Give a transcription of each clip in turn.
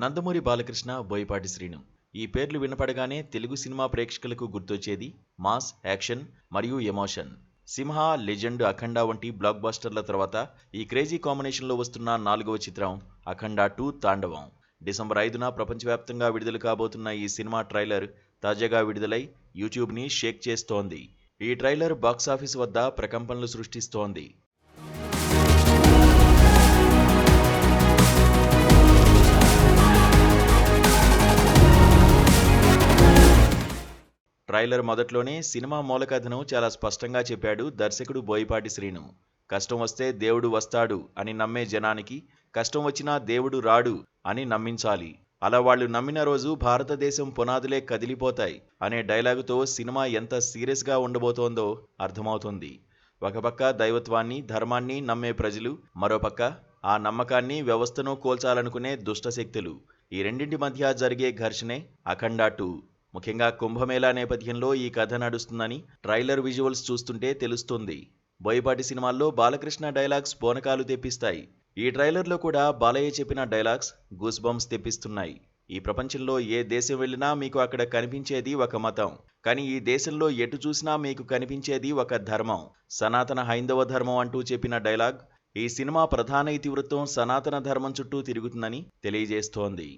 నందమూరి బాలకృష్ణ, బోయపాటి శ్రీను. ఈ పేర్లు వినపడగానే తెలుగు సినిమా ప్రేక్షకులకు గుర్తొచ్చేది మాస్, యాక్షన్ మరియు ఎమోషన్. సింహ, లెజెండ్, అఖండ వంటి బ్లాక్ బస్టర్ల తర్వాత ఈ క్రేజీ కాంబినేషన్లో వస్తున్న 4వ చిత్రం అఖండ 2 తాండవం. డిసెంబర్ 5న ప్రపంచవ్యాప్తంగా విడుదల కాబోతున్న ఈ సినిమా ట్రైలర్ తాజాగా విడుదలై యూట్యూబ్ని షేక్ చేస్తోంది. ఈ ట్రైలర్ బాక్సాఫీస్ వద్ద ప్రకంపనలు సృష్టిస్తోంది. ట్రైలర్ మొదట్లోనే సినిమా మూలకథను చాలా స్పష్టంగా చెప్పాడు దర్శకుడు బోయపాటి శ్రీను. కష్టం వస్తే దేవుడు వస్తాడు అని నమ్మే జనానికి కష్టం వచ్చినా దేవుడు రాడు అని నమ్మించాలి. అలా వాళ్ళు నమ్మిన రోజు భారతదేశం పునాదులే కదిలిపోతాయి అనే డైలాగుతో సినిమా ఎంత సీరియస్గా ఉండబోతోందో అర్థమవుతుంది. ఒకపక్క దైవత్వాన్ని, ధర్మాన్ని నమ్మే ప్రజలు, మరోపక్క ఆ నమ్మకాన్ని, వ్యవస్థను కోల్చాలనుకునే దుష్టశక్తులు. ఈ రెండింటి మధ్య జరిగే ఘర్షణే అఖండ 2. ముఖ్యంగా కుంభమేళా నేపథ్యంలో ఈ కథ నడుస్తుందని ట్రైలర్ విజువల్స్ చూస్తుంటే తెలుస్తుంది. బోయపాటి సినిమాల్లో బాలకృష్ణ డైలాగ్స్ బోనకాలు తెప్పిస్తాయి. ఈ ట్రైలర్లో కూడా బాలయ్య చెప్పిన డైలాగ్స్ గూస్ బంప్స్ తెప్పిస్తున్నాయి. ఈ ప్రపంచంలో ఏ దేశం వెళ్ళినా మీకు అక్కడ కనిపించేది ఒక మతం, కానీ ఈ దేశంలో ఎటు చూసినా మీకు కనిపించేది ఒక ధర్మం, సనాతన హైందవ ధర్మం అంటూ చెప్పిన డైలాగ్ ఈ సినిమా ప్రధాన ఇతివృత్తం సనాతన ధర్మం చుట్టూ తిరుగుతుందని తెలియజేస్తోంది.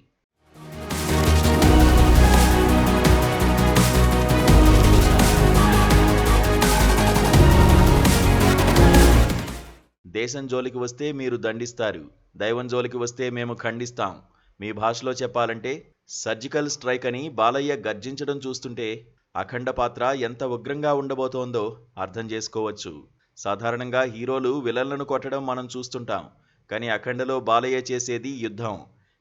దేశం జోలికి వస్తే మీరు దండిస్తారు, దైవం జోలికి వస్తే మేము ఖండిస్తాం. మీ భాషలో చెప్పాలంటే సర్జికల్ స్ట్రైక్ అని బాలయ్య గర్జించడం చూస్తుంటే అఖండ పాత్ర ఎంత ఉగ్రంగా ఉండబోతోందో అర్థం చేసుకోవచ్చు. సాధారణంగా హీరోలు విలన్లను కొట్టడం మనం చూస్తుంటాం, కానీ అఖండలో బాలయ్య చేసేది యుద్ధం.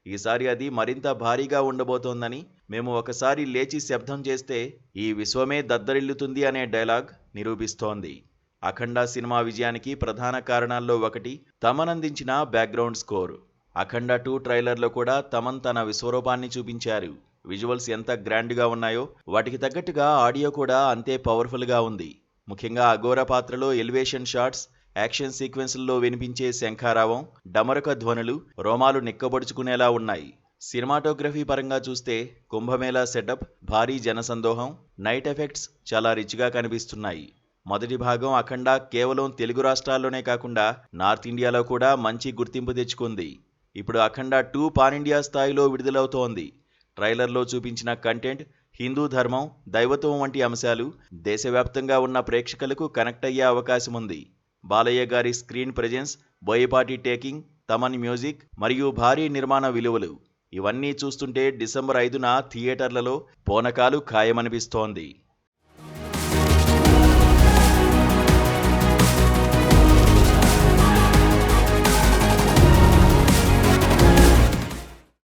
ఈసారి అది మరింత భారీగా ఉండబోతోందని, మేము ఒకసారి లేచి శబ్దం చేస్తే ఈ విశ్వమే దద్దరిల్లుతుంది అనే డైలాగ్ నిరూపిస్తోంది. అఖండ సినిమా విజయానికి ప్రధాన కారణాల్లో ఒకటి తమనందించిన బ్యాక్గ్రౌండ్ స్కోర్. అఖండ 2 ట్రైలర్లో కూడా తమన్ తన విశ్వరూపాన్ని చూపించారు. విజువల్స్ ఎంత గ్రాండ్గా ఉన్నాయో వాటికి తగ్గట్టుగా ఆడియో కూడా అంతే పవర్ఫుల్గా ఉంది. ముఖ్యంగా అఘోర పాత్రలో ఎలివేషన్ షాట్స్, యాక్షన్ సీక్వెన్స్ల్లో వినిపించే శంఖారావం, డమరుక ధ్వనులు రోమాలు నిక్కబొడుచుకునేలా ఉన్నాయి. సినిమాటోగ్రఫీ పరంగా చూస్తే కుంభమేళా సెటప్, భారీ జనసందోహం, నైట్ ఎఫెక్ట్స్ చాలా రిచ్గా కనిపిస్తున్నాయి. మొదటి భాగం అఖండ కేవలం తెలుగు రాష్ట్రాల్లోనే కాకుండా నార్త్ ఇండియాలో కూడా మంచి గుర్తింపు తెచ్చుకుంది. ఇప్పుడు అఖండ 2 పాన్ ఇండియా స్థాయిలో విడుదలవుతోంది. ట్రైలర్లో చూపించిన కంటెంట్ హిందూ ధర్మం, దైవత్వం వంటి అంశాలు దేశవ్యాప్తంగా ఉన్న ప్రేక్షకులకు కనెక్ట్ అయ్యే అవకాశం ఉంది. బాలయ్య గారి screen presence, Boyapati taking, Thaman music మరియు భారీ నిర్మాణ విలువలు ఇవన్నీ చూస్తుంటే డిసెంబర్ 5న థియేటర్లలో పోనకాలు ఖాయమనిపిస్తోంది.